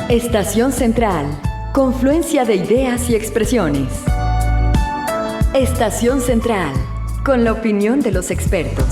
Estación Central, confluencia de ideas y expresiones. Estación Central, con la opinión de los expertos.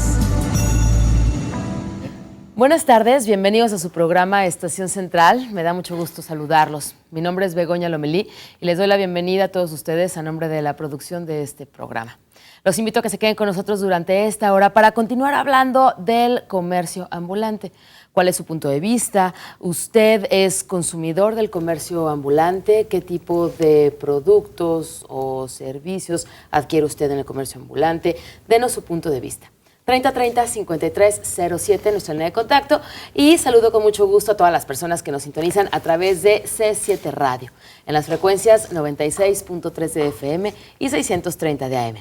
Buenas tardes, bienvenidos a su programa Estación Central. Me da mucho gusto saludarlos. Mi nombre es Begoña Lomelí y les doy la bienvenida a todos ustedes a nombre de la producción de este programa. Los invito a que se queden con nosotros durante esta hora para continuar hablando del comercio ambulante. ¿Cuál es su punto de vista? ¿Usted es consumidor del comercio ambulante? ¿Qué tipo de productos o servicios adquiere usted en el comercio ambulante? Denos su punto de vista. 3030-5307, nuestra línea de contacto. Y saludo con mucho gusto a todas las personas que nos sintonizan a través de C7 Radio, en las frecuencias 96.3 de FM y 630 de AM.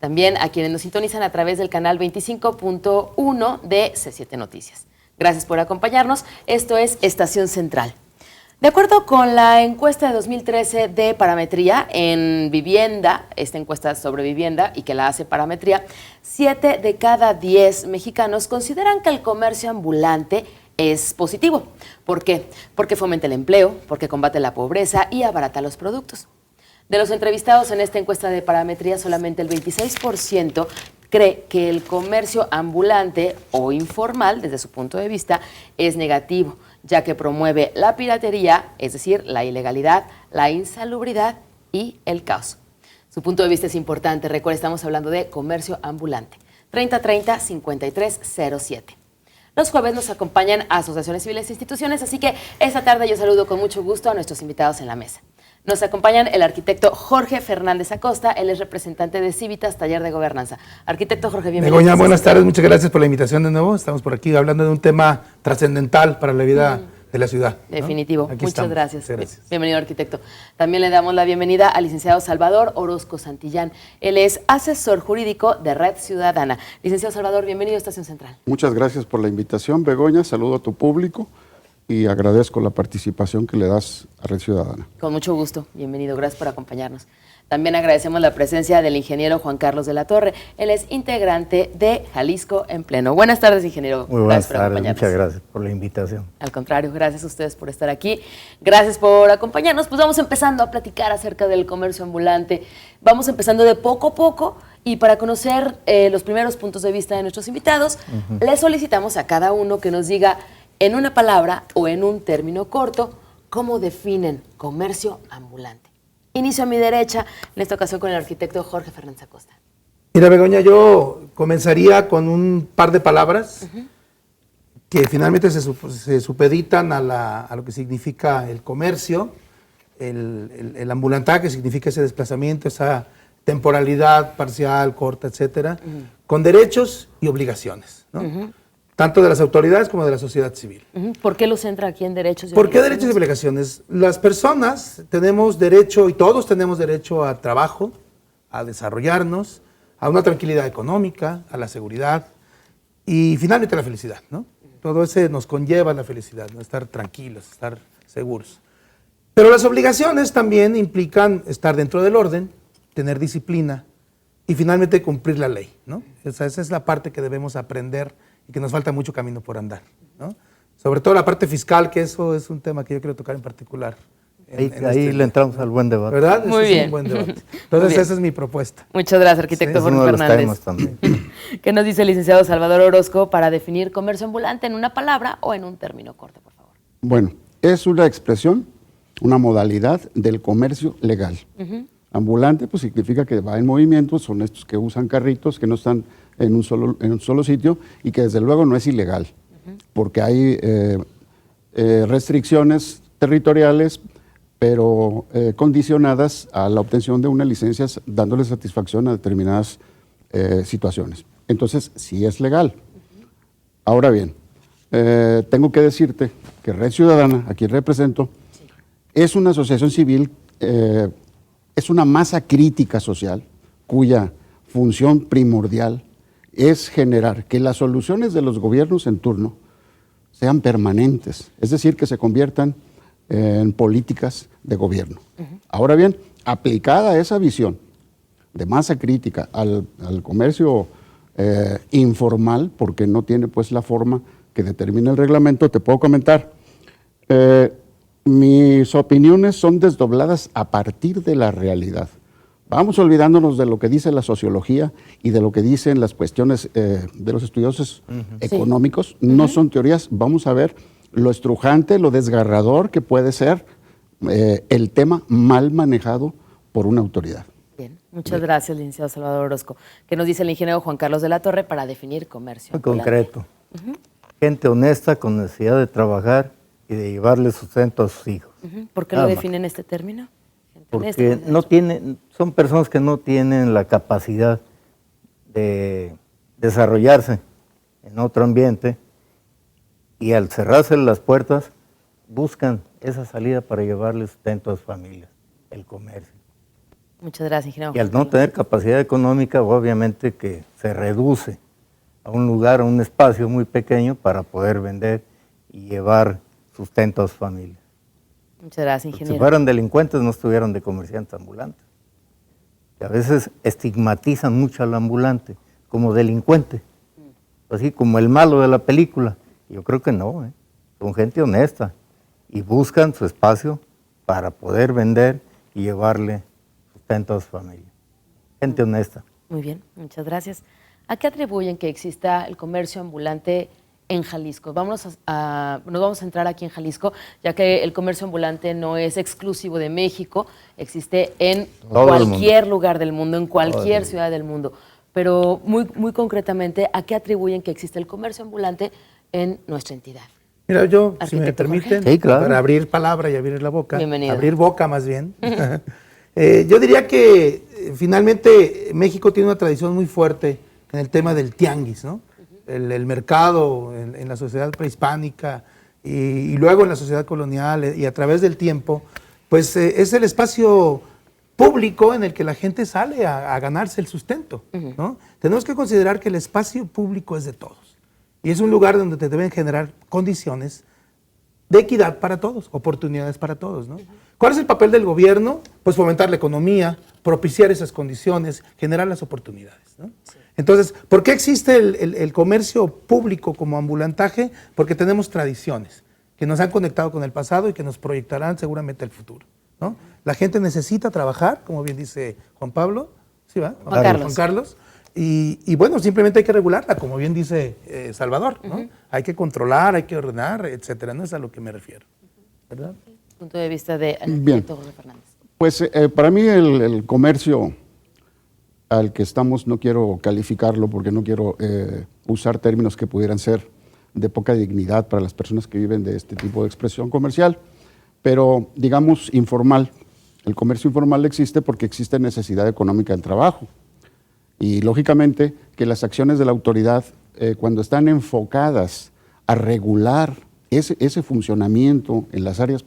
También a quienes nos sintonizan a través del canal 25.1 de C7 Noticias. Gracias por acompañarnos. Esto es Estación Central. De acuerdo con la encuesta de 2013 de Parametría en vivienda, esta encuesta sobre vivienda y que la hace Parametría, 7 de cada 10 mexicanos consideran que el comercio ambulante es positivo. ¿Por qué? Porque fomenta el empleo, porque combate la pobreza y abarata los productos. De los entrevistados en esta encuesta de Parametría, solamente el 26% cree que el comercio ambulante o informal, desde su punto de vista, es negativo, ya que promueve la piratería, es decir, la ilegalidad, la insalubridad y el caos. Su punto de vista es importante. Recuerda, estamos hablando de comercio ambulante. 3030-5307. Los jueves nos acompañan asociaciones civiles e instituciones, así que esta tarde yo saludo con mucho gusto a nuestros invitados en la mesa. Nos acompañan el arquitecto Jorge Fernández Acosta, él es representante de Civitas, Taller de Gobernanza. Arquitecto Jorge, bienvenido. Begoña, buenas tardes, muchas gracias por la invitación de nuevo. Estamos por aquí hablando de un tema trascendental para la vida de la ciudad, ¿no? Definitivo, muchas estamos. gracias. Gracias. Bienvenido, arquitecto. También le damos la bienvenida al licenciado Salvador Orozco Santillán. Él es asesor jurídico de Red Ciudadana. Licenciado Salvador, bienvenido a Estación Central. Muchas gracias por la invitación, Begoña. Saludo a tu público y agradezco la participación que le das a Red Ciudadana. Con mucho gusto, bienvenido, gracias por acompañarnos. También agradecemos la presencia del ingeniero Juan Carlos de la Torre. Él es integrante de Jalisco en Pleno. Buenas tardes, ingeniero. Muy buenas tardes, muchas gracias por la invitación. Al contrario, gracias a ustedes por estar aquí. Gracias por acompañarnos. Pues vamos empezando a platicar acerca del comercio ambulante. Vamos empezando de poco a poco y para conocer los primeros puntos de vista de nuestros invitados, les solicitamos a cada uno que nos diga en una palabra o en un término corto, ¿cómo definen comercio ambulante? Inicio a mi derecha, en esta ocasión con el arquitecto Jorge Fernández Acosta. Mira, Begoña, yo comenzaría con un par de palabras que finalmente se supeditan a lo que significa el comercio, el ambulantaje, que significa ese desplazamiento, esa temporalidad parcial, corta, etcétera, con derechos y obligaciones, ¿no? Tanto de las autoridades como de la sociedad civil. ¿Por qué lo centra aquí en derechos y obligaciones? ¿Por qué derechos y obligaciones? Las personas tenemos derecho, y todos tenemos derecho a trabajo, a desarrollarnos, a una tranquilidad económica, a la seguridad y finalmente a la felicidad, ¿no? Todo eso nos conlleva la felicidad, ¿no? Estar tranquilos, estar seguros. Pero las obligaciones también implican estar dentro del orden, tener disciplina y finalmente cumplir la ley, ¿no? Esa es la parte que debemos aprender y que nos falta mucho camino por andar, ¿no? Sobre todo la parte fiscal, que eso es un tema que yo quiero tocar en particular. Ahí le entramos al buen debate. ¿Verdad? Muy bien. Es un buen debate. Entonces esa es mi propuesta. Muchas gracias, arquitecto Jorge Fernández. ¿Qué nos dice el licenciado Salvador Orozco para definir comercio ambulante en una palabra o en un término corto, por favor? Bueno, es una expresión, una modalidad del comercio legal. Ambulante pues significa que va en movimiento, son estos que usan carritos, que no están en un solo sitio y que desde luego no es ilegal, porque hay restricciones territoriales, pero condicionadas a la obtención de unas licencias dándole satisfacción a determinadas situaciones. Entonces, sí es legal. Ahora bien, tengo que decirte que Red Ciudadana, a quien represento, es una asociación civil, es una masa crítica social cuya función primordial es generar que las soluciones de los gobiernos en turno sean permanentes, es decir, que se conviertan en políticas de gobierno. Ahora bien, aplicada esa visión de masa crítica al comercio informal, porque no tiene pues la forma que determina el reglamento, te puedo comentar, Mis opiniones son desdobladas a partir de la realidad. Vamos olvidándonos de lo que dice la sociología y de lo que dicen las cuestiones de los estudiosos económicos. No son teorías, vamos a ver lo estrujante, lo desgarrador que puede ser el tema mal manejado por una autoridad. Bien, muchas gracias, licenciado Salvador Orozco. ¿Qué nos dice el ingeniero Juan Carlos de la Torre para definir comercio Muy ambulante? concreto. Gente honesta con necesidad de trabajar y de llevarle sustento a sus hijos. ¿Por qué Nada lo más. definen este término? Gente honesta, Porque con no derecho. son personas que no tienen la capacidad de desarrollarse en otro ambiente y al cerrarse las puertas buscan esa salida para llevarle sustento a sus familias, el comercio. Muchas gracias, ingeniero. Y al Juan no Carlos. tener capacidad económica, obviamente que se reduce a un lugar, a un espacio muy pequeño para poder vender y llevar sustento a su familia. Muchas gracias, Si ingeniero. fueran delincuentes, no estuvieran de comerciantes ambulantes. Y a veces estigmatizan mucho al ambulante como delincuente, así como el malo de la película. Yo creo que no, son gente honesta y buscan su espacio para poder vender y llevarle sustento a su familia. Gente honesta. Muy bien, muchas gracias. ¿A qué atribuyen que exista el comercio ambulante en Jalisco? Nos vamos a entrar aquí en Jalisco, ya que el comercio ambulante no es exclusivo de México, existe en Todo el cualquier lugar del mundo, en cualquier ciudad del mundo. Pero muy concretamente, ¿a qué atribuyen que existe el comercio ambulante en nuestra entidad? Mira, yo, si me Arquitecto permiten, Jorge. Sí, claro. para abrir palabra y abrir la boca, Bienvenido. abrir boca más bien, yo diría que finalmente México tiene una tradición muy fuerte en el tema del tianguis, ¿no? El mercado en la sociedad prehispánica y luego en la sociedad colonial y a través del tiempo, pues es el espacio público en el que la gente sale a ganarse el sustento, ¿no? Tenemos que considerar que el espacio público es de todos y es un lugar donde te deben generar condiciones de equidad para todos, oportunidades para todos, ¿no? ¿Cuál es el papel del gobierno? Pues fomentar la economía, propiciar esas condiciones, generar las oportunidades, ¿no? Sí. Entonces, ¿por qué existe el comercio público como ambulantaje? Porque tenemos tradiciones que nos han conectado con el pasado y que nos proyectarán seguramente al futuro, ¿no? La gente necesita trabajar, como bien dice Juan Pablo, ¿sí va? Juan Carlos. Y bueno, simplemente hay que regularla, como bien dice Salvador, ¿no? Hay que controlar, hay que ordenar, etcétera. No es a lo que me refiero, ¿verdad? Punto de vista de Bien. arquitecto Jorge Fernández. Pues para mí el comercio al que estamos, no quiero calificarlo porque no quiero usar términos que pudieran ser de poca dignidad para las personas que viven de este tipo de expresión comercial, pero digamos informal. El comercio informal existe porque existe necesidad económica del trabajo. Y lógicamente que las acciones de la autoridad, cuando están enfocadas a regular ese funcionamiento en las áreas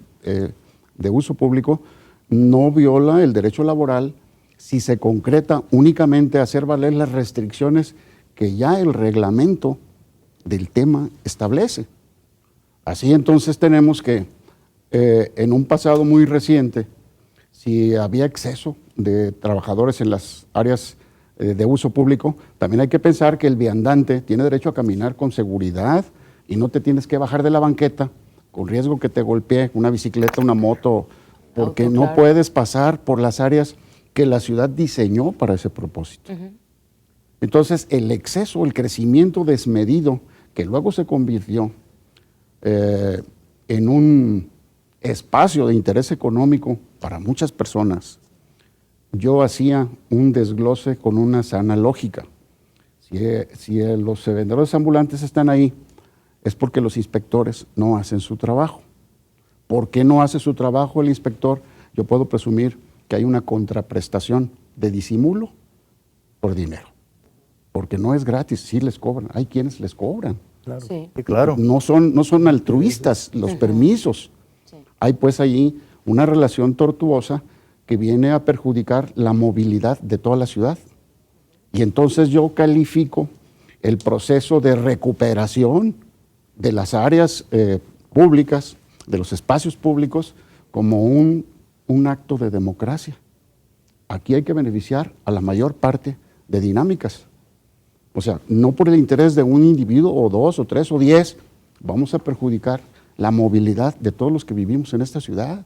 de uso público, no viola el derecho laboral si se concreta únicamente a hacer valer las restricciones que ya el reglamento del tema establece. Así entonces tenemos que, en un pasado muy reciente, si había exceso de trabajadores en las áreas de uso público, también hay que pensar que el viandante tiene derecho a caminar con seguridad y no te tienes que bajar de la banqueta con riesgo que te golpee una bicicleta, una moto, porque Auto, no claro. puedes pasar por las áreas que la ciudad diseñó para ese propósito. Entonces, el exceso, el crecimiento desmedido, que luego se convirtió en un espacio de interés económico para muchas personas, yo hacía un desglose con una sana lógica. Si los vendedores ambulantes están ahí, es porque los inspectores no hacen su trabajo. ¿Por qué no hace su trabajo el inspector? Yo puedo presumir que hay una contraprestación de disimulo por dinero. Porque no es gratis, sí les cobran. Hay quienes les cobran. Claro. Sí. Sí, claro. No son altruistas los permisos. Sí. Hay pues allí una relación tortuosa que viene a perjudicar la movilidad de toda la ciudad. Y entonces yo califico el proceso de recuperación de las áreas públicas, de los espacios públicos, como un acto de democracia. Aquí hay que beneficiar a la mayor parte de dinámicas. O sea, no por el interés de un individuo o dos o tres o 10, vamos a perjudicar la movilidad de todos los que vivimos en esta ciudad.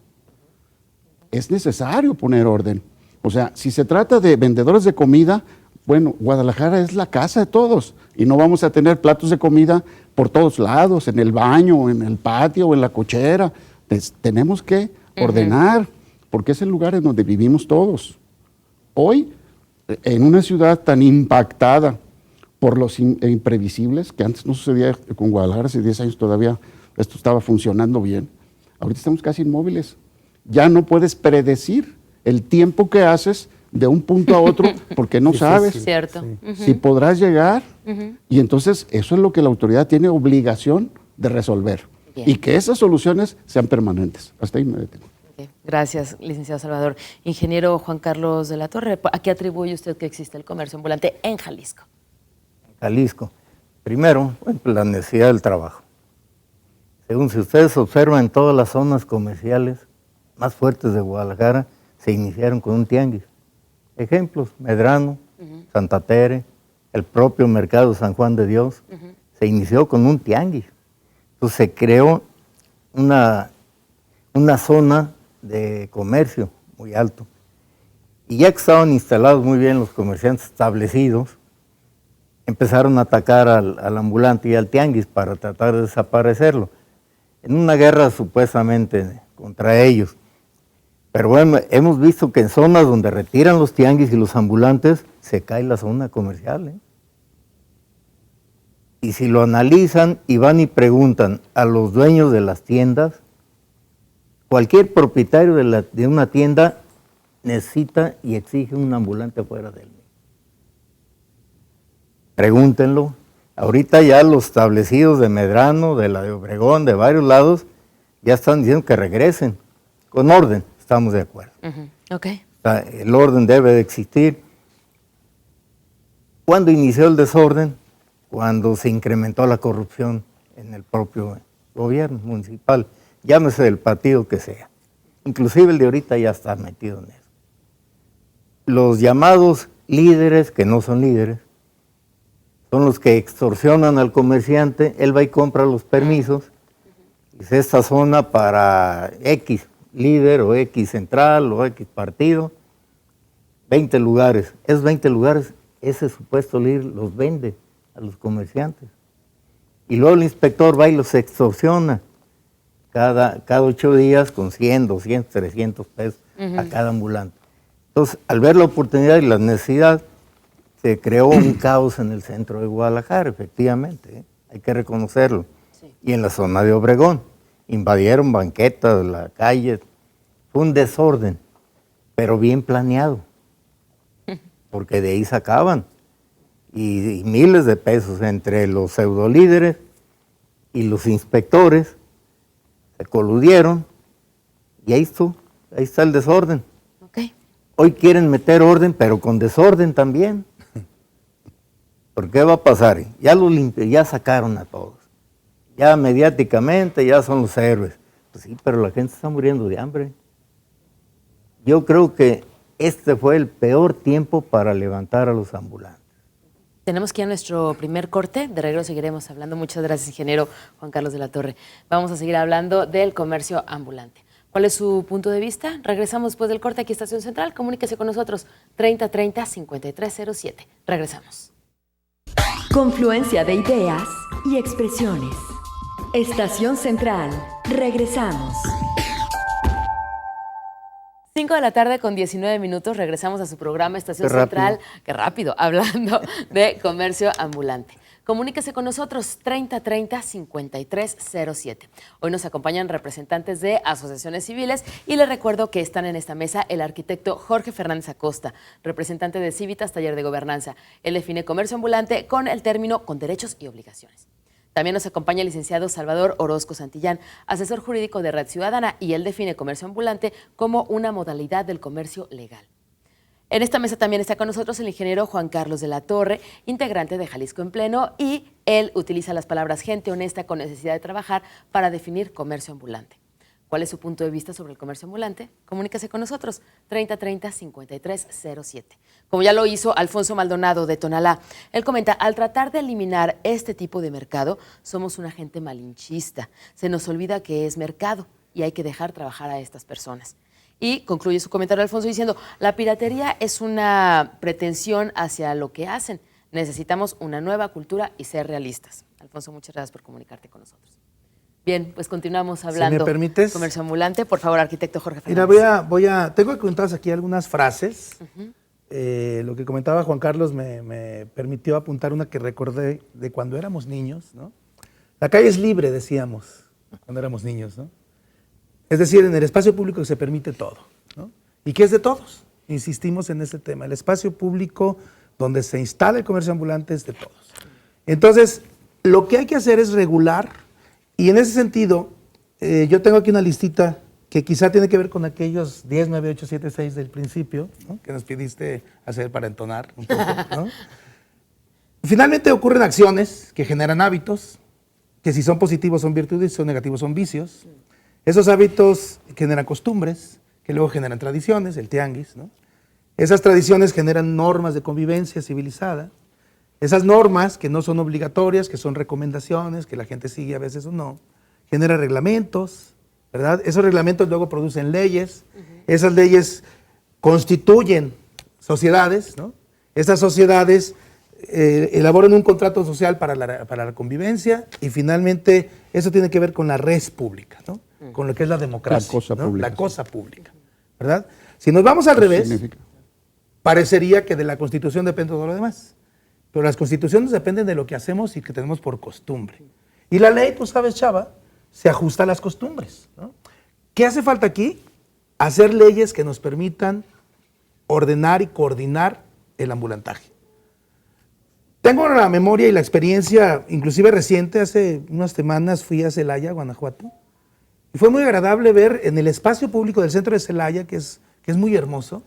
Es necesario poner orden. O sea, si se trata de vendedores de comida, bueno, Guadalajara es la casa de todos y no vamos a tener platos de comida por todos lados, en el baño, en el patio, en la cochera. Tenemos que ordenar, porque es el lugar en donde vivimos todos. Hoy, en una ciudad tan impactada por los imprevisibles, que antes no sucedía con Guadalajara, hace 10 años todavía esto estaba funcionando bien, ahorita estamos casi inmóviles. Ya no puedes predecir el tiempo que haces de un punto a otro porque no sabes Cierto. si podrás llegar. Y entonces eso es lo que la autoridad tiene obligación de resolver. Bien. Y que esas soluciones sean permanentes. Hasta ahí me detengo. Gracias, licenciado Salvador. Ingeniero Juan Carlos de la Torre, ¿a qué atribuye usted que existe el comercio ambulante en Jalisco? Jalisco. Primero, bueno, la necesidad del trabajo. Según si ustedes observan, todas las zonas comerciales más fuertes de Guadalajara se iniciaron con un tianguis. Ejemplos, Medrano, Santa Tere, el propio mercado San Juan de Dios, se inició con un tianguis. Entonces se creó una zona de comercio muy alto. Y ya que estaban instalados muy bien los comerciantes establecidos, empezaron a atacar al ambulante y al tianguis para tratar de desaparecerlo. En una guerra supuestamente contra ellos. Pero bueno, hemos visto que en zonas donde retiran los tianguis y los ambulantes, se cae la zona comercial. Y si lo analizan y van y preguntan a los dueños de las tiendas, cualquier propietario de una tienda necesita y exige un ambulante afuera de él. Pregúntenlo. Ahorita ya los establecidos de Medrano, de la de Obregón, de varios lados, ya están diciendo que regresen. Con orden, estamos de acuerdo. Okay. El orden debe de existir. ¿Cuándo inició el desorden? Cuando se incrementó la corrupción en el propio gobierno municipal, llámese del partido que sea. Inclusive el de ahorita ya está metido en eso. Los llamados líderes, que no son líderes, son los que extorsionan al comerciante. Él va y compra los permisos, dice esta zona para X líder o X central o X partido, 20 lugares. Esos 20 lugares, ese supuesto líder los vende a los comerciantes. Y luego el inspector va y los extorsiona cada 8 días con 100, 200, 300 pesos a cada ambulante. Entonces, al ver la oportunidad y la necesidad, se creó un caos en el centro de Guadalajara, efectivamente, hay que reconocerlo. Sí. Y en la zona de Obregón, invadieron banquetas, la calle, fue un desorden, pero bien planeado, porque de ahí sacaban, y miles de pesos entre los pseudolíderes y los inspectores, se coludieron, y ahí está el desorden. Okay. Hoy quieren meter orden, pero con desorden también. ¿Por qué va a pasar? Ya sacaron a todos. Ya mediáticamente ya son los héroes. Pues sí, pero la gente está muriendo de hambre. Yo creo que este fue el peor tiempo para levantar a los ambulantes. Tenemos que ir a nuestro primer corte. De regreso seguiremos hablando. Muchas gracias, ingeniero Juan Carlos de la Torre. Vamos a seguir hablando del comercio ambulante. ¿Cuál es su punto de vista? Regresamos después del corte aquí a Estación Central. Comuníquese con nosotros 3030-5307. Regresamos. Confluencia de ideas y expresiones. Estación Central. Regresamos. 5 de la tarde con 19 minutos. Regresamos a su programa Estación Central. Qué rápido, hablando de comercio ambulante. Comuníquese con nosotros 3030-5307. Hoy nos acompañan representantes de asociaciones civiles y les recuerdo que están en esta mesa el arquitecto Jorge Fernández Acosta, representante de Civitas Taller de Gobernanza. Él define comercio ambulante con el término con derechos y obligaciones. También nos acompaña el licenciado Salvador Orozco Santillán, asesor jurídico de Red Ciudadana, y él define comercio ambulante como una modalidad del comercio legal. En esta mesa también está con nosotros el ingeniero Juan Carlos de la Torre, integrante de Jalisco en Pleno, y él utiliza las palabras gente honesta con necesidad de trabajar para definir comercio ambulante. ¿Cuál es su punto de vista sobre el comercio ambulante? Comuníquese con nosotros, 3030-5307. Como ya lo hizo Alfonso Maldonado de Tonalá, él comenta, al tratar de eliminar este tipo de mercado, somos una gente malinchista. Se nos olvida que es mercado y hay que dejar trabajar a estas personas. Y concluye su comentario Alfonso diciendo, la piratería es una pretensión hacia lo que hacen. Necesitamos una nueva cultura y ser realistas. Alfonso, muchas gracias por comunicarte con nosotros. Bien, pues continuamos hablando. ¿Me permites? Comercio ambulante. Por favor, arquitecto Jorge Fernández. Mira, tengo que contarles aquí algunas frases. Lo que comentaba Juan Carlos me permitió apuntar una que recordé de cuando éramos niños, ¿no? La calle es libre, decíamos, cuando éramos niños, ¿no? Es decir, en el espacio público se permite todo, ¿no? Y que es de todos. Insistimos en ese tema. El espacio público donde se instala el comercio ambulante es de todos. Entonces, lo que hay que hacer es regular, y en ese sentido, yo tengo aquí una listita que quizá tiene que ver con aquellos 10, 9, 8, 7, 6 del principio, ¿no? Que nos pidiste hacer para entonar un poco, ¿no? Finalmente ocurren acciones que generan hábitos, que si son positivos son virtudes, si son negativos son vicios. Esos hábitos generan costumbres, que luego generan tradiciones, el tianguis, ¿no? Esas tradiciones generan normas de convivencia civilizada. Esas normas, que no son obligatorias, que son recomendaciones, que la gente sigue a veces o no, generan reglamentos, ¿verdad? Esos reglamentos luego producen leyes. Esas leyes constituyen sociedades, ¿no? Esas sociedades elaboran un contrato social para la convivencia, y finalmente eso tiene que ver con la res pública, ¿no? Con lo que es la democracia, La cosa ¿no? pública. La cosa pública, ¿verdad? Si nos vamos al revés, Significa. parecería que de la Constitución depende todo lo demás. Pero las constituciones dependen de lo que hacemos y que tenemos por costumbre. Y la ley, tú sabes, Chava, se ajusta a las costumbres, ¿no? ¿Qué hace falta aquí? Hacer leyes que nos permitan ordenar y coordinar el ambulantaje. Tengo la memoria y la experiencia, inclusive reciente, hace unas semanas fui a Celaya, Guanajuato, y fue muy agradable ver en el espacio público del centro de Celaya, que es muy hermoso,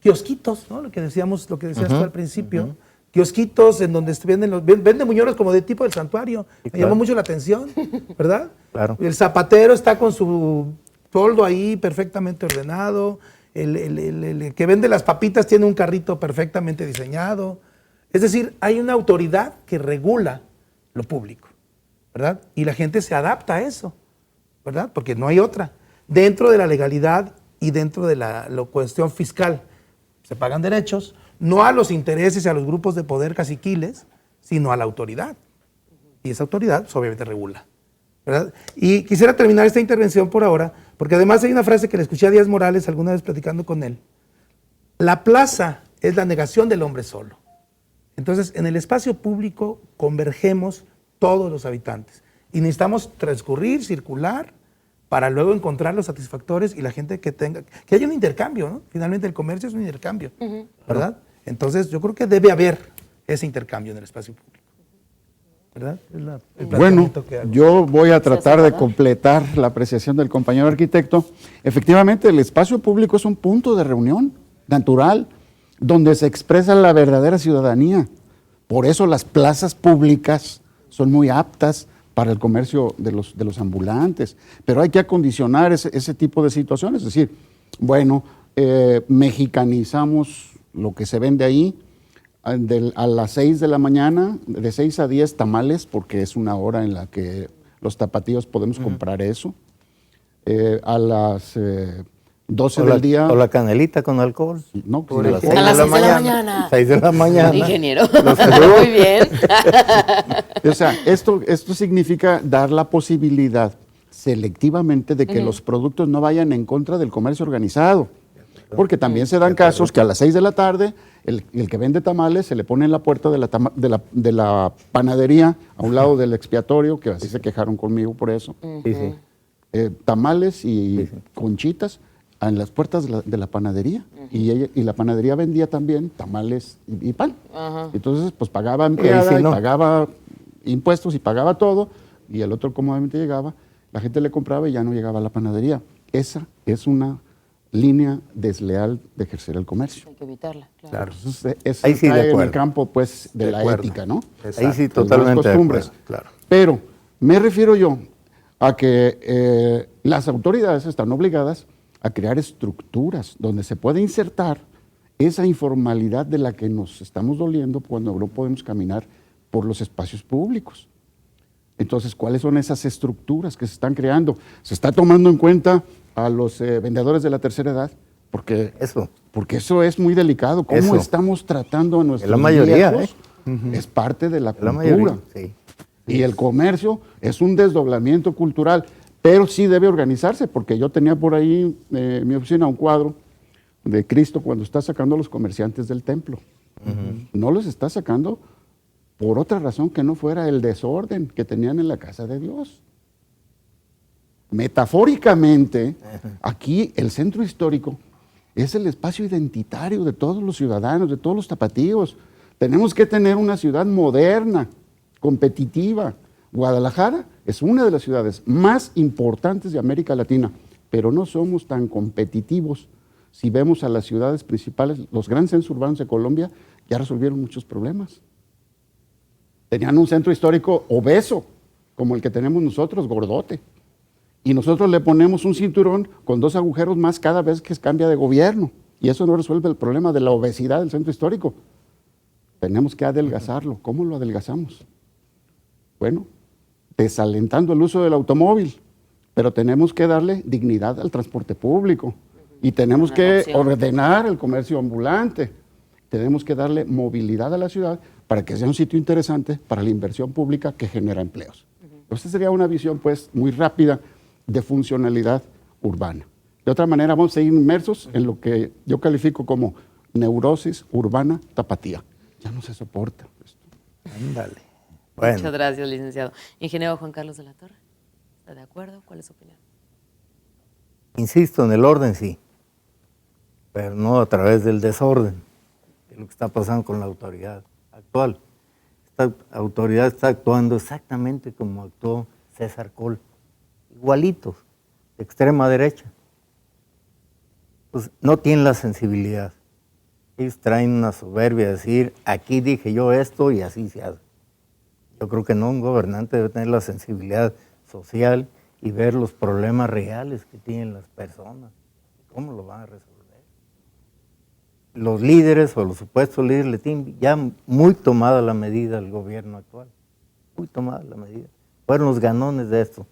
kiosquitos, ¿no? Lo que decías tú al principio, kiosquitos en donde venden muñones como de tipo del santuario. Sí, Me llamó mucho la atención, ¿verdad? Claro. El zapatero está con su toldo ahí perfectamente ordenado, el que vende las papitas tiene un carrito perfectamente diseñado. Es decir, hay una autoridad que regula lo público, ¿verdad? Y la gente se adapta a eso, ¿verdad? Porque no hay otra. Dentro de la legalidad y dentro de la cuestión fiscal, se pagan derechos, no a los intereses y a los grupos de poder caciquiles, sino a la autoridad. Y esa autoridad, pues, obviamente, regula, ¿verdad? Y quisiera terminar esta intervención por ahora, porque además hay una frase que le escuché a Díaz Morales alguna vez platicando con él. La plaza es la negación del hombre solo. Entonces, en el espacio público convergemos todos los habitantes y necesitamos transcurrir, circular, para luego encontrar los satisfactores y la gente que haya un intercambio, ¿no? Finalmente el comercio es un intercambio, ¿verdad? Entonces yo creo que debe haber ese intercambio en el espacio público, ¿verdad? El Bueno, planteamiento que hago. yo voy a tratar de completar la apreciación del compañero arquitecto. Efectivamente, el espacio público es un punto de reunión natural donde se expresa la verdadera ciudadanía. Por eso las plazas públicas son muy aptas para el comercio de los ambulantes, pero hay que acondicionar ese tipo de situaciones, es decir, bueno, mexicanizamos lo que se vende ahí, a las 6 de la mañana, de 6 a 10 tamales, porque es una hora en la que los tapatíos podemos comprar eso, a las 12 del día. O la canelita con alcohol. No, Por sí, las A las 6 de la mañana. 6 de la mañana. Ingeniero. Los saludos. Muy bien. O sea, esto significa dar la posibilidad selectivamente de que los productos no vayan en contra del comercio organizado. Porque también se dan casos que a las 6 de la tarde el que vende tamales se le pone en la puerta de la panadería a un lado del expiatorio, que así se quejaron conmigo por eso. Sí, sí. Tamales y conchitas en las puertas de la panadería. Y la panadería vendía también tamales y pan. Entonces, pues pagaba empleada sí, ¿no? y pagaba impuestos y pagaba todo, y el otro cómodamente llegaba, la gente le compraba y ya no llegaba a la panadería. Esa es una línea desleal de ejercer el comercio. Hay que evitarla. Claro. Entonces, eso Ahí sí, de cae en el acuerdo. campo, pues, de la acuerdo. ética, ¿no? Exacto. Ahí sí, Las totalmente de costumbres. acuerdo, claro. Pero me refiero yo a que las autoridades están obligadas a crear estructuras donde se puede insertar esa informalidad de la que nos estamos doliendo cuando no podemos caminar por los espacios públicos. Entonces, ¿cuáles son esas estructuras que se están creando? ¿Se está tomando en cuenta a los vendedores de la tercera edad? Porque eso es muy delicado. ¿Cómo estamos tratando a nuestros viejos? Es parte de la cultura. Sí. Y el comercio es un desdoblamiento cultural, pero sí debe organizarse, porque yo tenía por ahí en mi oficina un cuadro de Cristo cuando está sacando a los comerciantes del templo. No los está sacando por otra razón que no fuera el desorden que tenían en la casa de Dios. Metafóricamente, aquí el centro histórico es el espacio identitario de todos los ciudadanos, de todos los tapatíos. Tenemos que tener una ciudad moderna, competitiva. Guadalajara es una de las ciudades más importantes de América Latina, pero no somos tan competitivos. Si vemos a las ciudades principales, los grandes centros urbanos de Colombia ya resolvieron muchos problemas. Tenían un centro histórico obeso, como el que tenemos nosotros, gordote. Y nosotros le ponemos un cinturón con 2 agujeros más cada vez que cambia de gobierno. Y eso no resuelve el problema de la obesidad del centro histórico. Tenemos que adelgazarlo. ¿Cómo lo adelgazamos? Bueno, desalentando el uso del automóvil, pero tenemos que darle dignidad al transporte público y tenemos que ordenar el comercio ambulante. Tenemos que darle movilidad a la ciudad para que sea un sitio interesante para la inversión pública que genera empleos. Esta sería una visión pues muy rápida de funcionalidad urbana. De otra manera vamos a seguir inmersos en lo que yo califico como neurosis urbana tapatía. Ya no se soporta esto. Ándale. Bueno. Muchas gracias, licenciado. Ingeniero Juan Carlos de la Torre, ¿está de acuerdo? ¿Cuál es su opinión? Insisto, en el orden sí, pero no a través del desorden, que es lo que está pasando con la autoridad actual. Esta autoridad está actuando exactamente como actuó César Coll, igualitos, de extrema derecha. Pues no tienen la sensibilidad. Ellos traen una soberbia de decir, aquí dije yo esto y así se hace. Yo creo que no, un gobernante debe tener la sensibilidad social y ver los problemas reales que tienen las personas, cómo lo van a resolver. Los líderes o los supuestos líderes le tienen ya muy tomada la medida al gobierno actual, muy tomada la medida. Fueron los ganones de esto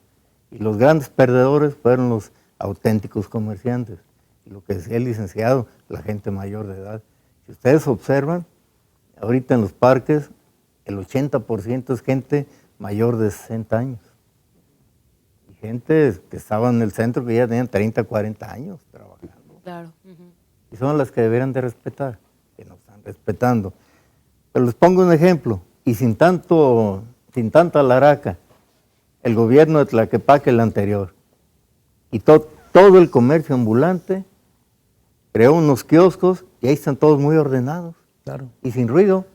y los grandes perdedores fueron los auténticos comerciantes. Y lo que decía el licenciado, la gente mayor de edad. Si ustedes observan, ahorita en los parques, el 80% es gente mayor de 60 años. Y gente que estaba en el centro que ya tenían 30, 40 años trabajando. Claro. Y son las que deberían de respetar, que no están respetando. Pero les pongo un ejemplo, y sin tanta laraca, el gobierno de Tlaquepaque, el anterior, y todo el comercio ambulante, creó unos kioscos y ahí están todos muy ordenados. Claro. Y sin ruido.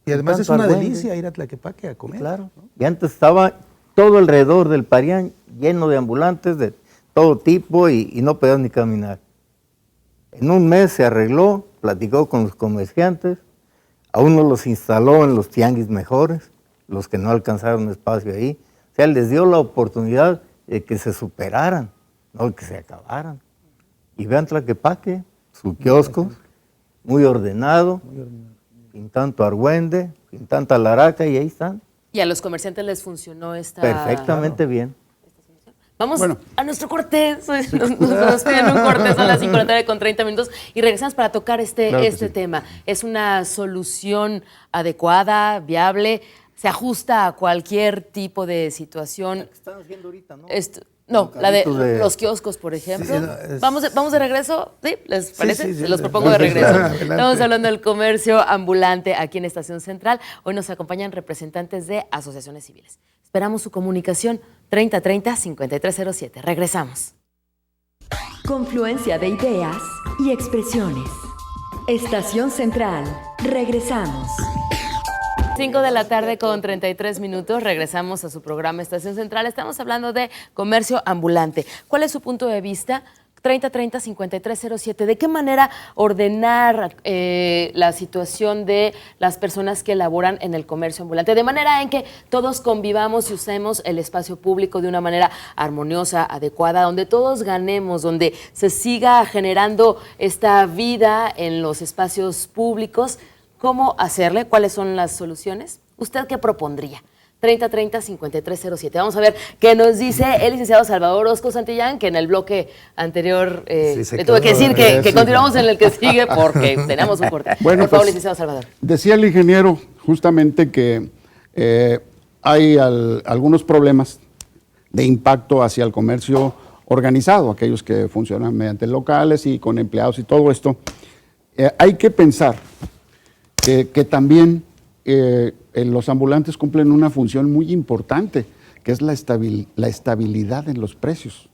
Y además es una argüende. delicia ir a Tlaquepaque a comer. Claro. Y antes estaba todo alrededor del Parián lleno de ambulantes de todo tipo y no podían ni caminar. En un mes se arregló, platicó con los comerciantes, a uno los instaló en los tianguis mejores, los que no alcanzaron espacio ahí. O sea, les dio la oportunidad de que se superaran, no de que se acabaran. Y vean Tlaquepaque, sus kioscos, muy ordenado, sin tanto argüende, sin tanta laraca, y ahí están. ¿Y a los comerciantes les funcionó esta...? Perfectamente bien. Vamos a nuestro corte. Nos piden un corte, son las 5 de la tarde con 30 minutos y regresamos para tocar este tema. ¿Es una solución adecuada, viable? ¿Se ajusta a cualquier tipo de situación? La que están haciendo ahorita, ¿no? No, la de los kioscos, por ejemplo. Sí, no, ¿Vamos de regreso? ¿Sí? ¿Les parece? Sí, Se los propongo de regreso. Adelante. Estamos hablando del comercio ambulante aquí en Estación Central. Hoy nos acompañan representantes de asociaciones civiles. Esperamos su comunicación 3030-5307. Regresamos. Confluencia de ideas y expresiones. Estación Central. Regresamos. 5 de la tarde con 33 minutos, regresamos a su programa Estación Central. Estamos hablando de comercio ambulante. ¿Cuál es su punto de vista? 3030-5307. ¿De qué manera ordenar la situación de las personas que laboran en el comercio ambulante? De manera en que todos convivamos y usemos el espacio público de una manera armoniosa, adecuada, donde todos ganemos, donde se siga generando esta vida en los espacios públicos. ¿Cómo hacerle? ¿Cuáles son las soluciones? ¿Usted qué propondría? 3030-5307. Vamos a ver qué nos dice el licenciado Salvador Orozco Santillán, que en el bloque anterior le tuve que decir que continuamos en el que sigue porque tenemos un corte. Bueno, por favor, pues, licenciado Salvador. Decía el ingeniero justamente que hay algunos problemas de impacto hacia el comercio organizado, aquellos que funcionan mediante locales y con empleados y todo esto. Hay que pensar que también los ambulantes cumplen una función muy importante, que es la estabilidad en los precios.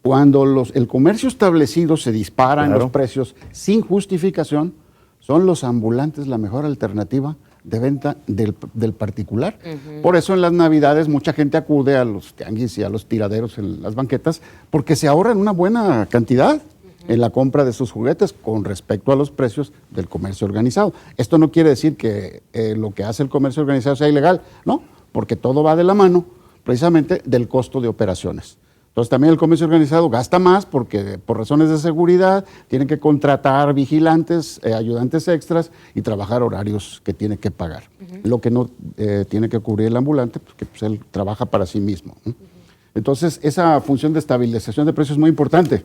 Cuando el comercio establecido se dispara en los precios sin justificación, son los ambulantes la mejor alternativa de venta del particular. Por eso en las Navidades mucha gente acude a los tianguis y a los tiraderos en las banquetas, porque se ahorran una buena cantidad en la compra de sus juguetes con respecto a los precios del comercio organizado. Esto no quiere decir que lo que hace el comercio organizado sea ilegal, no, porque todo va de la mano precisamente del costo de operaciones. Entonces también el comercio organizado gasta más porque por razones de seguridad tienen que contratar vigilantes, ayudantes extras y trabajar horarios que tiene que pagar. Lo que no tiene que cubrir el ambulante, porque pues, él trabaja para sí mismo. Entonces esa función de estabilización de precios es muy importante.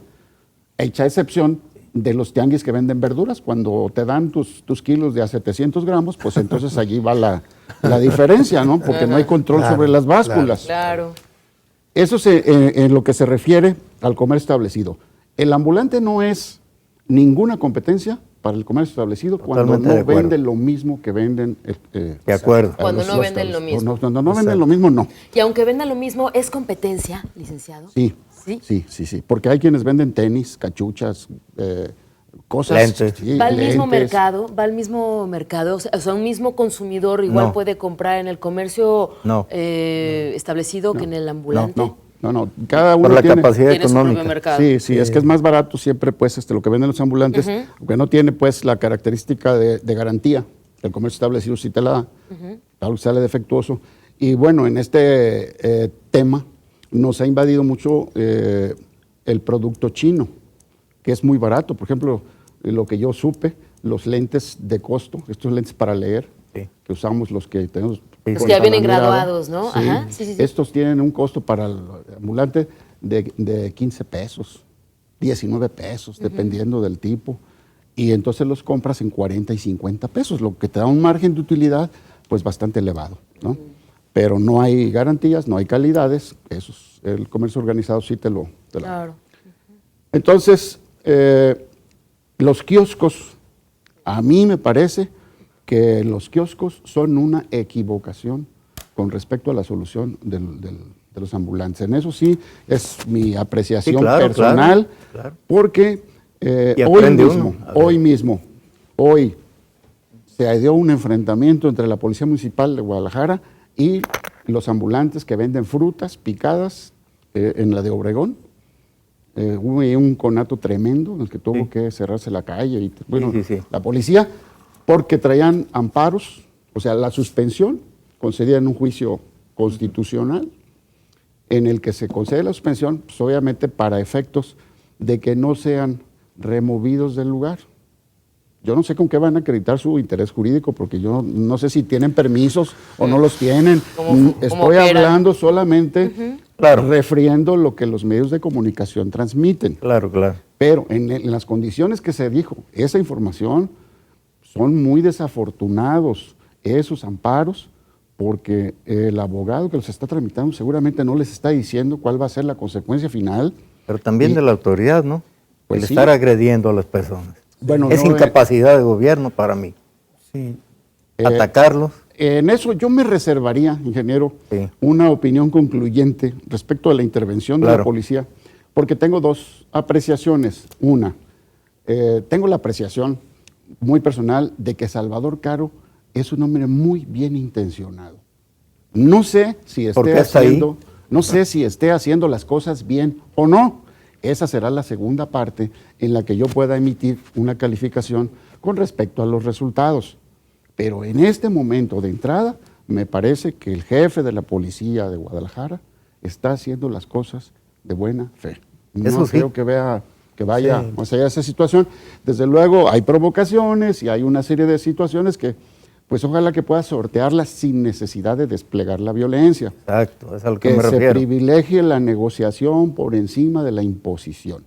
Hecha excepción de los tianguis que venden verduras, cuando te dan tus kilos de a 700 gramos, pues entonces allí va la diferencia, ¿no? Porque no hay control sobre las básculas. Claro. Eso es en lo que se refiere al comercio establecido. El ambulante no es ninguna competencia para el comercio establecido cuando no venden lo mismo que venden. De acuerdo. Cuando no venden lo mismo. Cuando no venden lo mismo, no. Y aunque vendan lo mismo, ¿es competencia, licenciado? Sí. ¿Sí? Sí, porque hay quienes venden tenis, cachuchas, cosas. Lentes. Sí, ¿Va al mismo lentes. mercado? O sea, un mismo consumidor igual puede comprar en el comercio establecido que en el ambulante. No. Cada uno Por la tiene capacidad Tiene su propio económica. mercado. Sí, es que es más barato siempre pues lo que venden los ambulantes, aunque no tiene pues la característica de garantía. El comercio establecido sí te la da, tal vez sale defectuoso. Y bueno, en este tema nos ha invadido mucho el producto chino, que es muy barato. Por ejemplo, lo que yo supe, los lentes de costo, estos lentes para leer, que usamos los que tenemos. Los que ya vienen graduados, ¿no? Sí. Ajá. Sí. Estos tienen un costo para el ambulante de 15 pesos, 19 pesos, dependiendo del tipo. Y entonces los compras en 40 y 50 pesos, lo que te da un margen de utilidad pues bastante elevado, ¿no? Pero no hay garantías, no hay calidades, eso el comercio organizado sí te lo da. Claro. Entonces, los kioscos, a mí me parece que los kioscos son una equivocación con respecto a la solución de los ambulantes. En eso sí es mi apreciación personal, claro. Porque hoy se dio un enfrentamiento entre la Policía Municipal de Guadalajara y los ambulantes que venden frutas picadas en la de Obregón. Hubo un conato tremendo en el que tuvo que cerrarse la calle y la policía, porque traían amparos, o sea, la suspensión concedida en un juicio constitucional en el que se concede la suspensión, pues, obviamente para efectos de que no sean removidos del lugar. Yo no sé con qué van a acreditar su interés jurídico, porque yo no sé si tienen permisos o no los tienen. Estoy hablando solamente refiriendo lo que los medios de comunicación transmiten. Claro. Pero en las condiciones que se dijo, esa información, son muy desafortunados esos amparos, porque el abogado que los está tramitando seguramente no les está diciendo cuál va a ser la consecuencia final. Pero también de la autoridad, ¿no? Pues el sí. estar agrediendo a las personas. Bueno, es incapacidad de gobierno para mí. Sí. Atacarlos. En eso yo me reservaría, ingeniero, una opinión concluyente respecto a la intervención de la policía, porque tengo dos apreciaciones. Una, tengo la apreciación muy personal de que Salvador Caro es un hombre muy bien intencionado. No sé si esté haciendo las cosas bien o no. Esa será la segunda parte en la que yo pueda emitir una calificación con respecto a los resultados. Pero en este momento de entrada, me parece que el jefe de la policía de Guadalajara está haciendo las cosas de buena fe. No Eso sí. creo que vaya más allá de esa situación. Desde luego hay provocaciones y hay una serie de situaciones que, pues ojalá que pueda sortearlas sin necesidad de desplegar la violencia. Exacto, es a lo que Que me se refiero. privilegie la negociación por encima de la imposición.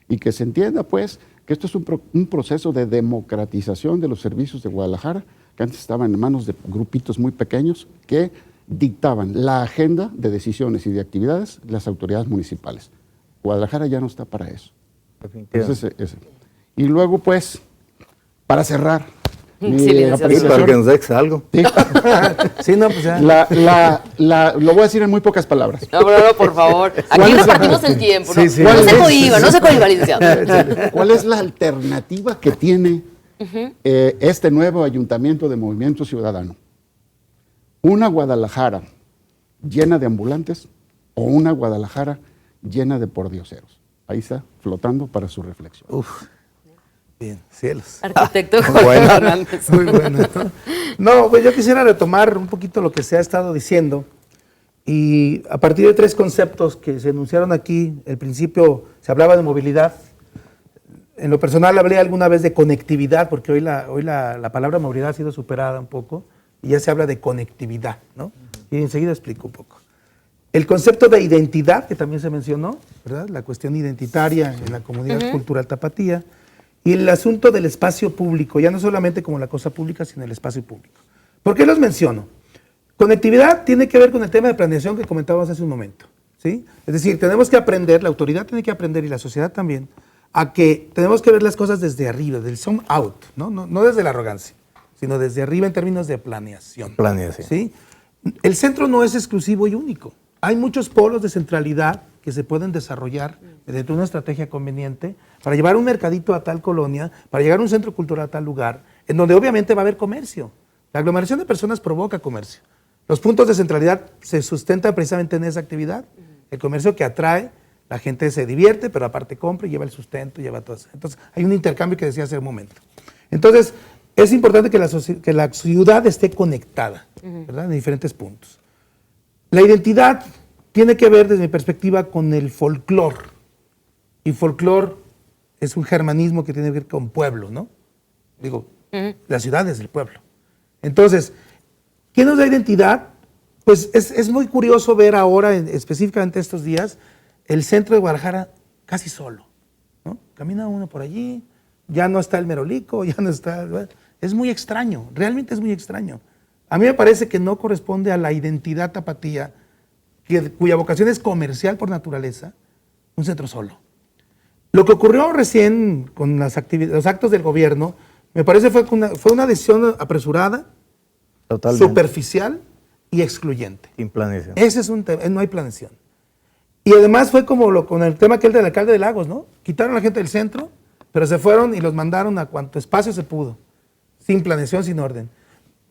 Y que se entienda, pues, que esto es un proceso de democratización de los servicios de Guadalajara, que antes estaban en manos de grupitos muy pequeños que dictaban la agenda de decisiones y de actividades de las autoridades municipales. Guadalajara ya no está para eso. Definitivamente. Entonces, y luego, pues, para cerrar, mi Silencioso. Sí, apreciación- para que nos dejes algo. Sí. Sí, no, pues ya. Lo voy a decir en muy pocas palabras. No, por favor. Aquí ¿Cuál es? repartimos el tiempo. Sí, ¿no? sí. No ¿Cuál se es? cohiba, no se cohiba, licenciado. ¿Cuál es la alternativa que tiene este nuevo ayuntamiento de Movimiento Ciudadano? ¿Una Guadalajara llena de ambulantes o una Guadalajara llena de pordioseros? Ahí está, flotando para su reflexión. Bien, cielos. Arquitecto Jorge Bueno. Hernández. Muy bueno. No, pues yo quisiera retomar un poquito lo que se ha estado diciendo y a partir de 3 conceptos que se enunciaron aquí, al principio se hablaba de movilidad. En lo personal hablé alguna vez de conectividad, porque hoy la palabra movilidad ha sido superada un poco y ya se habla de conectividad, ¿no? Y enseguida explico un poco. El concepto de identidad, que también se mencionó, ¿verdad? La cuestión identitaria en la comunidad cultural tapatía. Y el asunto del espacio público, ya no solamente como la cosa pública, sino el espacio público. ¿Por qué los menciono? Conectividad tiene que ver con el tema de planeación que comentábamos hace un momento, ¿sí? Es decir, tenemos que aprender, la autoridad tiene que aprender y la sociedad también, a que tenemos que ver las cosas desde arriba, del zoom out, no desde la arrogancia, sino desde arriba en términos de planeación. Planeación. ¿Sí? El centro no es exclusivo y único. Hay muchos polos de centralidad que se pueden desarrollar mediante una estrategia conveniente para llevar un mercadito a tal colonia, para llegar a un centro cultural a tal lugar, en donde obviamente va a haber comercio. La aglomeración de personas provoca comercio. Los puntos de centralidad se sustentan precisamente en esa actividad. El comercio que atrae, la gente se divierte, pero aparte compra y lleva el sustento, lleva todo eso. Entonces, hay un intercambio que decía hace un momento. Entonces, es importante que la ciudad esté conectada, ¿verdad? En diferentes puntos. La identidad tiene que ver, desde mi perspectiva, con el folclore. Y folclore es un germanismo que tiene que ver con pueblo, ¿no? Digo, la ciudad es el pueblo. Entonces, ¿qué nos da identidad? Pues es muy curioso ver ahora, específicamente estos días, el centro de Guadalajara casi solo, ¿no? Camina uno por allí, ya no está el Merolico, ya no está... Es muy extraño, realmente es muy extraño. A mí me parece que no corresponde a la identidad tapatía, cuya vocación es comercial por naturaleza, un centro solo. Lo que ocurrió recién con los actos del gobierno, me parece fue una decisión apresurada, Totalmente. superficial y excluyente. Sin planeación. Ese es un tema, no hay planeación. Y además fue como con el tema aquel del alcalde de Lagos, ¿no? Quitaron a la gente del centro, pero se fueron y los mandaron a cuanto espacio se pudo, sin planeación, sin orden.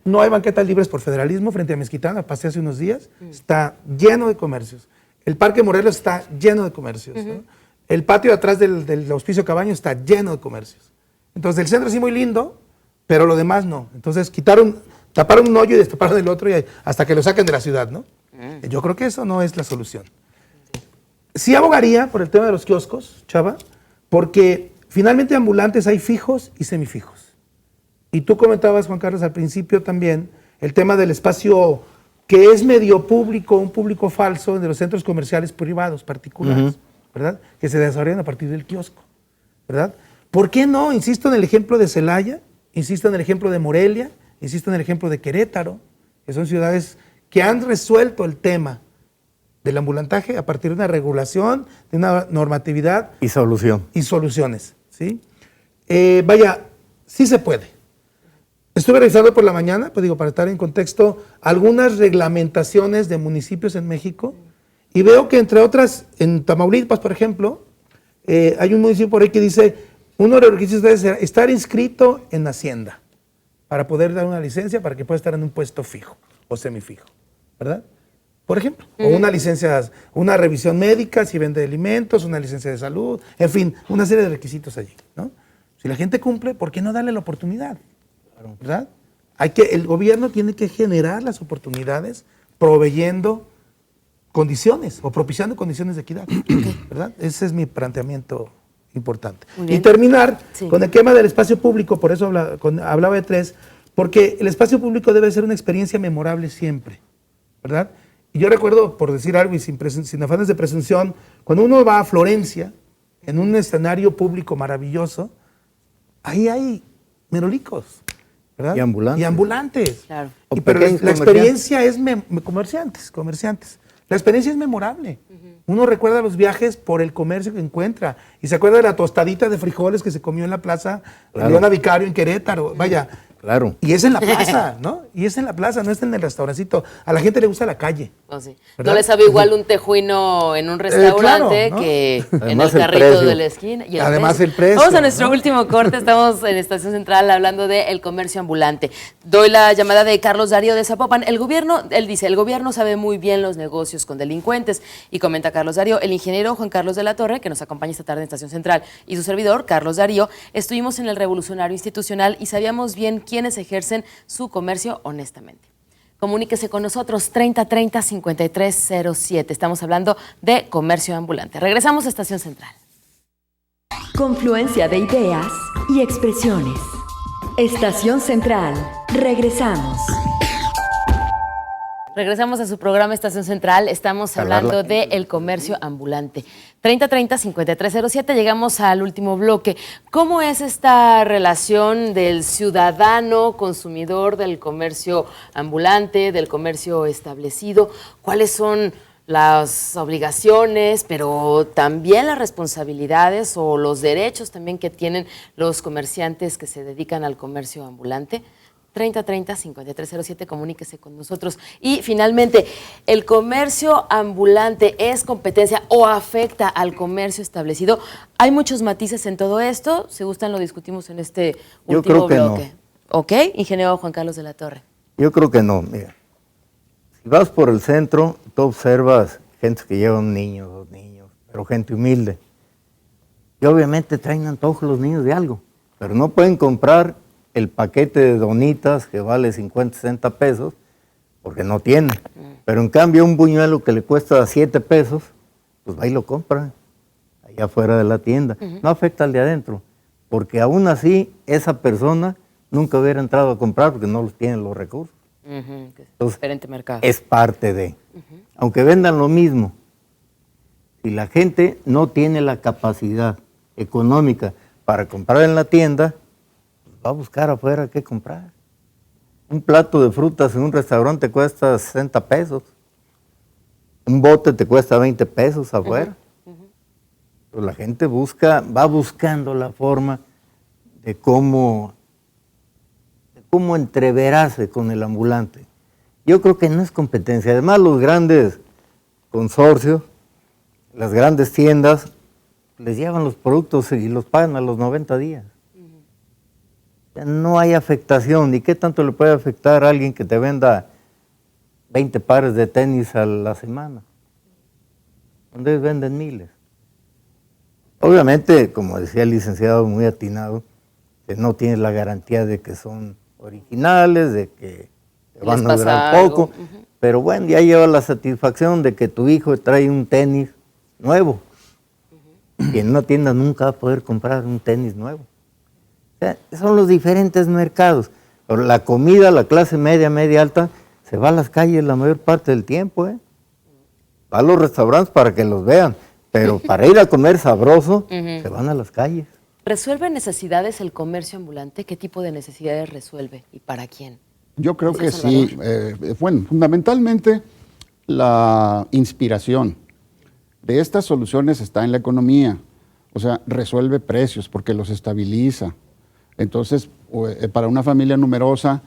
No hay banquetas libres por federalismo frente a Mezquitán, pasé hace unos días, está lleno de comercios. El Parque Morelos está lleno de comercios, ¿no? El patio atrás del Hospicio Cabaño está lleno de comercios. Entonces el centro sí muy lindo, pero lo demás no. Entonces taparon un hoyo y destaparon el otro hasta que lo saquen de la ciudad, ¿no? Yo creo que eso no es la solución. Sí abogaría por el tema de los kioscos, Chava, porque finalmente ambulantes hay fijos y semifijos. Y tú comentabas, Juan Carlos, al principio también, el tema del espacio que es medio público, un público falso de los centros comerciales privados, particulares, ¿verdad? Que se desarrollan a partir del kiosco, ¿verdad? ¿Por qué no? Insisto en el ejemplo de Celaya, insisto en el ejemplo de Morelia, insisto en el ejemplo de Querétaro, que son ciudades que han resuelto el tema del ambulantaje a partir de una regulación, de una normatividad Y solución. y soluciones, ¿sí? Sí se puede. Estuve revisando por la mañana, pues digo, para estar en contexto, algunas reglamentaciones de municipios en México y veo que entre otras, en Tamaulipas, por ejemplo, hay un municipio por ahí que dice, uno de los requisitos es estar inscrito en Hacienda para poder dar una licencia para que pueda estar en un puesto fijo o semifijo, ¿verdad? por ejemplo, o una licencia, una revisión médica si vende alimentos, una licencia de salud, en fin, una serie de requisitos allí, ¿no? Si la gente cumple, ¿por qué no darle la oportunidad? ¿Verdad? El gobierno tiene que generar las oportunidades proveyendo condiciones o propiciando condiciones de equidad, ¿verdad? Ese es mi planteamiento importante. Y terminar con el tema del espacio público, por eso hablaba de 3, porque el espacio público debe ser una experiencia memorable siempre, ¿verdad? Y yo recuerdo, por decir algo y sin afanes de presunción, cuando uno va a Florencia, en un escenario público maravilloso, ahí hay merolicos, ¿verdad? Y ambulantes. Y ambulantes. Claro. Pero la experiencia es comerciantes. La experiencia es memorable. Uno recuerda los viajes por el comercio que encuentra y se acuerda de la tostadita de frijoles que se comió en la plaza Leona Vicario en Querétaro. Vaya. Claro. Y es en la plaza, ¿no? Y es en la plaza, no es en el restaurancito. A la gente le gusta la calle. Oh, sí. No le sabe igual un tejuino en un restaurante claro, ¿no? que Además en el el carrito precio. de la esquina. Y Además el precio, Vamos a nuestro ¿no? último corte. Estamos en Estación Central hablando del comercio ambulante. Doy la llamada de Carlos Darío de Zapopan. Él dice, el gobierno sabe muy bien los negocios con delincuentes. Y comenta Carlos Darío, el ingeniero Juan Carlos de la Torre, que nos acompaña esta tarde en Estación Central, y su servidor, Carlos Darío, estuvimos en el Revolucionario Institucional y sabíamos bien quiénes ejercen su comercio honestamente. Comuníquese con nosotros 3030-5307. Estamos hablando de comercio ambulante. Regresamos a Estación Central. Confluencia de ideas y expresiones. Estación Central. Regresamos. Regresamos a su programa Estación Central. Estamos hablando del comercio ambulante. 3030-5307. Llegamos al último bloque. ¿Cómo es esta relación del ciudadano consumidor del comercio ambulante, del comercio establecido? ¿Cuáles son las obligaciones, pero también las responsabilidades o los derechos también que tienen los comerciantes que se dedican al comercio ambulante? 3030-5307, comuníquese con nosotros. Y finalmente, ¿el comercio ambulante es competencia o afecta al comercio establecido? Hay muchos matices en todo esto. Si gustan, lo discutimos en este Yo último creo que bloque. no. ¿Ok? Ingeniero Juan Carlos de la Torre. Yo creo que no, mira. Si vas por el centro, tú observas gente que lleva un niño, 2 niños, pero gente humilde. Y obviamente traen antojos los niños de algo, pero no pueden comprar el paquete de donitas que vale 50, 60 pesos, porque no tienen. Pero en cambio un buñuelo que le cuesta 7 pesos, pues va y lo compra, allá afuera de la tienda. No afecta al de adentro, porque aún así esa persona nunca hubiera entrado a comprar porque no los tienen los recursos. Entonces, diferente mercado. es parte de. Aunque vendan lo mismo, si la gente no tiene la capacidad económica para comprar en la tienda, va a buscar afuera qué comprar. Un plato de frutas en un restaurante cuesta 60 pesos. Un bote te cuesta 20 pesos afuera. Pues la gente va buscando la forma de cómo entreverarse con el ambulante. Yo creo que no es competencia. Además, los grandes consorcios, las grandes tiendas, les llevan los productos y los pagan a los 90 días. No hay afectación. ¿Y qué tanto le puede afectar a alguien que te venda 20 pares de tenis a la semana? Donde ellos venden miles. Obviamente, como decía el licenciado muy atinado, que no tienes la garantía de que son originales, de que te van a durar poco, pero bueno, ya lleva la satisfacción de que tu hijo trae un tenis nuevo. Y en una tienda nunca va a poder comprar un tenis nuevo. O sea, son los diferentes mercados. Pero la comida, la clase media, media alta, se va a las calles la mayor parte del tiempo. Va a los restaurantes para que los vean, pero para ir a comer sabroso, se van a las calles. ¿Resuelve necesidades el comercio ambulante? ¿Qué tipo de necesidades resuelve y para quién? Yo creo que sí. Bueno, fundamentalmente la inspiración de estas soluciones está en la economía. O sea, resuelve precios porque los estabiliza. Entonces, para una familia numerosa,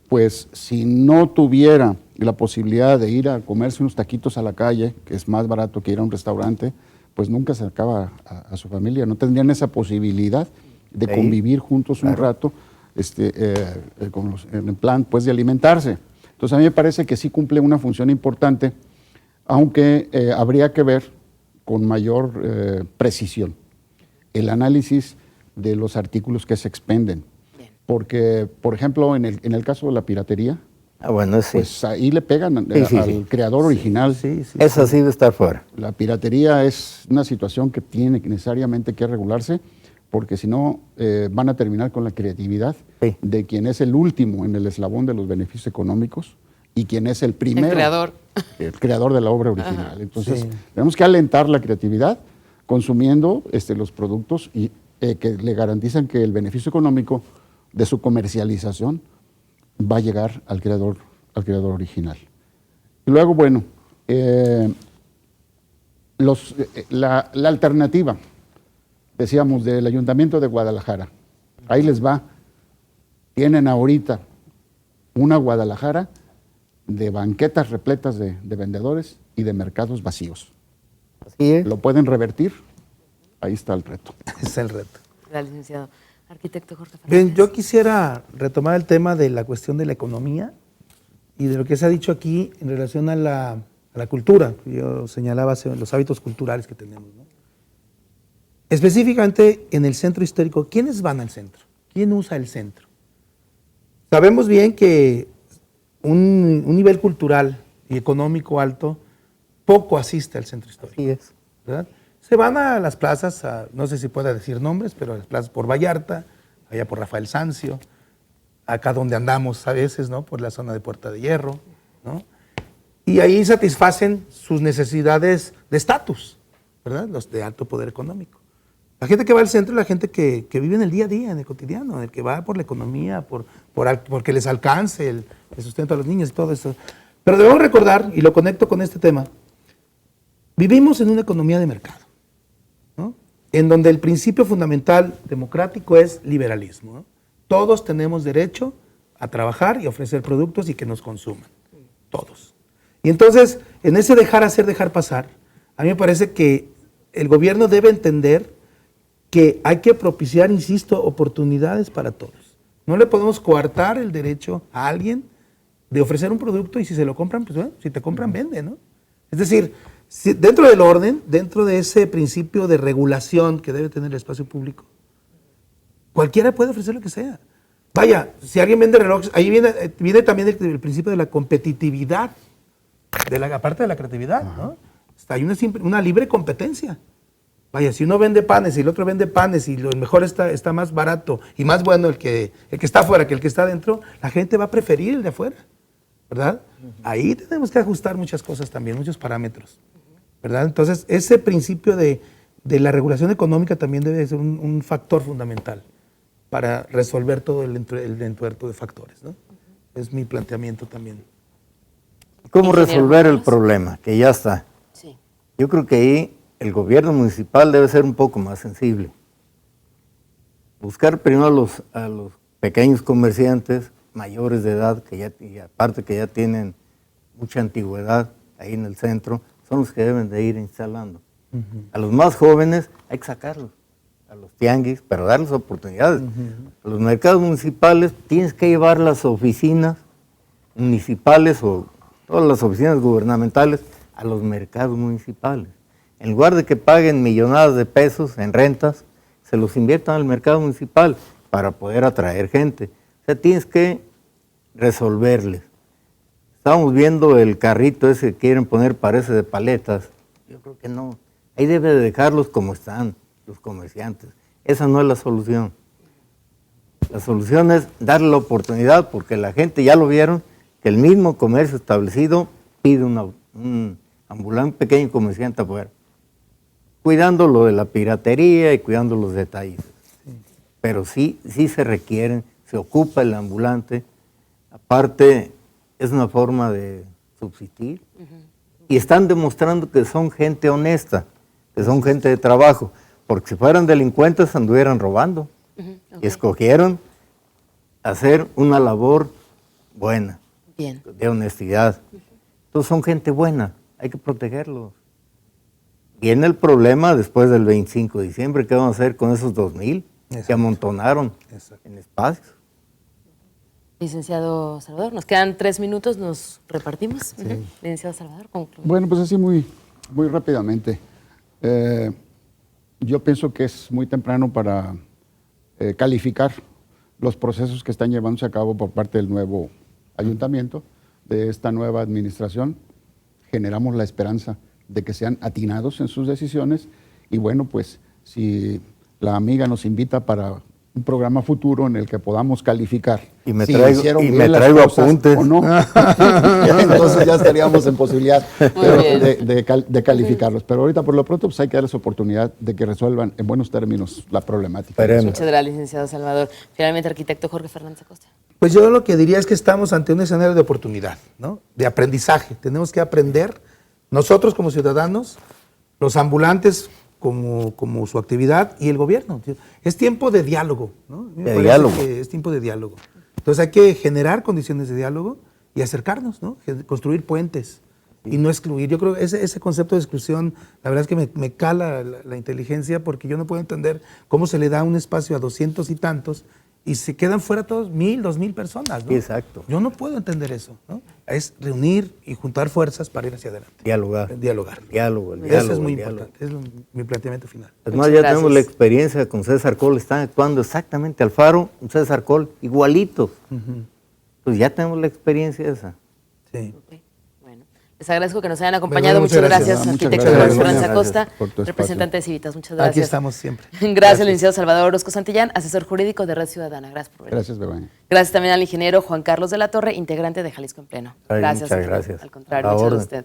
pues si no tuviera la posibilidad de ir a comerse unos taquitos a la calle, que es más barato que ir a un restaurante, pues nunca se acaba a su familia. No tendrían esa posibilidad de convivir juntos un rato en plan pues, de alimentarse. Entonces, a mí me parece que sí cumple una función importante aunque habría que ver con mayor precisión el análisis de los artículos que se expenden. Bien. Porque, por ejemplo, en el caso de la piratería, Bueno, sí. pues ahí le pegan Sí, al sí. creador original. Esa sí debe estar fuera. La piratería es una situación que tiene necesariamente que regularse, porque si no van a terminar con la creatividad Sí. de quien es el último en el eslabón de los beneficios económicos y quien es el primero. El creador de la obra original. Ajá. Entonces, Sí. tenemos que alentar la creatividad consumiendo los productos y, que le garantizan que el beneficio económico de su comercialización va a llegar al creador original. Y luego, bueno, la alternativa, decíamos, del Ayuntamiento de Guadalajara. Ahí les va. Tienen ahorita una Guadalajara de banquetas repletas de vendedores y de mercados vacíos. Así es. ¿Lo pueden revertir? Ahí está el reto. Ese es el reto. Gracias, licenciado. Arquitecto Jorge Bien, Fernández. yo quisiera retomar el tema de la cuestión de la economía y de lo que se ha dicho aquí en relación a la cultura. Yo señalaba los hábitos culturales que tenemos, ¿no? Específicamente en el centro histórico, ¿quiénes van al centro? ¿Quién usa el centro? Sabemos bien que un nivel cultural y económico alto poco asiste al centro histórico. Así es. ¿Verdad? Se van a las plazas, no sé si pueda decir nombres, pero a las plazas por Vallarta, allá por Rafael Sanzio, acá donde andamos a veces, ¿no? Por la zona de Puerta de Hierro, ¿no? Y ahí satisfacen sus necesidades de estatus, ¿verdad? Los de alto poder económico. La gente que va al centro es la gente que vive en el día a día, en el cotidiano, en el que va por la economía, porque les alcance el sustento a los niños y todo eso. Pero debemos recordar, y lo conecto con este tema, vivimos en una economía de mercado, ¿no? En donde el principio fundamental democrático es liberalismo, ¿no? Todos tenemos derecho a trabajar y ofrecer productos y que nos consuman, todos. Y entonces, en ese dejar hacer, dejar pasar, a mí me parece que el gobierno debe entender que hay que propiciar, insisto, oportunidades para todos. No le podemos coartar el derecho a alguien de ofrecer un producto y si se lo compran, pues bueno, si te compran, vende, ¿no? Es decir, dentro del orden, dentro de ese principio de regulación que debe tener el espacio público, cualquiera puede ofrecer lo que sea. Vaya, si alguien vende relojes, ahí viene también el principio de la competitividad, aparte de la creatividad, ¿no? Hay una libre competencia. Vaya, si uno vende panes y el otro vende panes y lo mejor está más barato y más bueno el que está afuera que el que está adentro, la gente va a preferir el de afuera, ¿verdad? Ahí tenemos que ajustar muchas cosas también, muchos parámetros, ¿verdad? Entonces, ese principio de la regulación económica también debe ser un factor fundamental para resolver todo el entuerto de factores, ¿no? Es mi planteamiento también. ¿Cómo Ingeniero resolver el Ramos. problema? Que ya está. Sí. Yo creo que ahí el gobierno municipal debe ser un poco más sensible. Buscar primero a los pequeños comerciantes mayores de edad, y aparte que ya tienen mucha antigüedad ahí en el centro, son los que deben de ir instalando. A los más jóvenes hay que sacarlos, a los tianguis, pero darles oportunidades. A los mercados municipales tienes que llevar las oficinas municipales o todas las oficinas gubernamentales a los mercados municipales. En lugar de que paguen millonadas de pesos en rentas, se los inviertan al mercado municipal para poder atraer gente. O sea, tienes que resolverles. Estamos viendo el carrito ese que quieren poner, parece de paletas. Yo creo que no. Ahí debe de dejarlos como están los comerciantes. Esa no es la solución. La solución es darle la oportunidad, porque la gente ya lo vieron, que el mismo comercio establecido pide un pequeño comerciante afuera, cuidando lo de la piratería y cuidando los detalles. Pero sí se requieren, se ocupa el ambulante, aparte es una forma de subsistir, y están demostrando que son gente honesta, que son gente de trabajo, porque si fueran delincuentes anduvieran robando, y escogieron hacer una labor buena, Bien. de honestidad. Entonces son gente buena, hay que protegerlos. Viene el problema después del 25 de diciembre, ¿qué vamos a hacer con esos 2,000 que Exacto. amontonaron Exacto. en espacios? Licenciado Salvador, nos quedan 3 minutos, nos repartimos. Sí. Licenciado Salvador, concluye. Bueno, pues así muy rápidamente. Yo pienso que es muy temprano para calificar los procesos que están llevándose a cabo por parte del nuevo ayuntamiento, de esta nueva administración. Generamos la esperanza de que sean atinados en sus decisiones y bueno, pues si la amiga nos invita para un programa futuro en el que podamos calificar y me si traigo apuntes o no, entonces ya estaríamos en posibilidad de calificarlos. Pero ahorita por lo pronto pues hay que darles oportunidad de que resuelvan en buenos términos la problemática. Muchas gracias, licenciado Salvador. Finalmente, arquitecto Jorge Fernández Acosta. Pues yo lo que diría es que estamos ante un escenario de oportunidad, ¿no? De aprendizaje. Tenemos que aprender, nosotros como ciudadanos, los ambulantes como su actividad y el gobierno. Es tiempo de diálogo, ¿no? Es tiempo de diálogo. Entonces hay que generar condiciones de diálogo y acercarnos, ¿no? Construir puentes y no excluir. Yo creo que ese concepto de exclusión, la verdad es que me cala la inteligencia porque yo no puedo entender cómo se le da un espacio a 200 y tantos y se quedan fuera todos 1,000, 2,000 personas, ¿no? Exacto. Yo no puedo entender eso, ¿no? Es reunir y juntar fuerzas para ir hacia adelante. Dialogar. Eso es muy importante, es mi planteamiento final. Además, ya tenemos la experiencia con César Coll, están actuando exactamente Alfaro, César Coll, igualitos. Pues ya tenemos la experiencia esa. Sí. Okay. Bueno, les agradezco que nos hayan acompañado. Muchas gracias, arquitecto Jorge Fernández Acosta, representante de Civitas. Muchas gracias. Aquí estamos siempre. Gracias, licenciado Salvador Orozco Santillán, asesor jurídico de Red Ciudadana. Gracias por venir. Gracias, Begoña. Gracias también al ingeniero Juan Carlos de la Torre, integrante de Jalisco en Pleno. Gracias. Muchas gracias. Al contrario, muchas gracias a usted.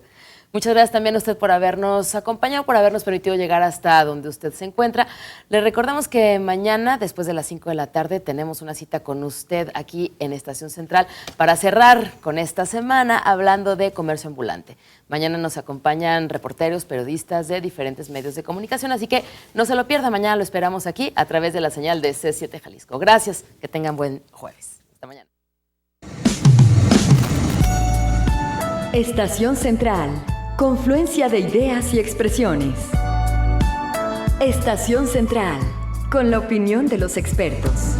Muchas gracias también a usted por habernos acompañado, por habernos permitido llegar hasta donde usted se encuentra. Le recordamos que mañana, después de las 5 de la tarde, tenemos una cita con usted aquí en Estación Central para cerrar con esta semana hablando de comercio ambulante. Mañana nos acompañan reporteros, periodistas de diferentes medios de comunicación, así que no se lo pierda. Mañana lo esperamos aquí a través de la señal de C7 Jalisco. Gracias, que tengan buen jueves. Hasta mañana. Estación Central. Confluencia de ideas y expresiones. Estación Central, con la opinión de los expertos.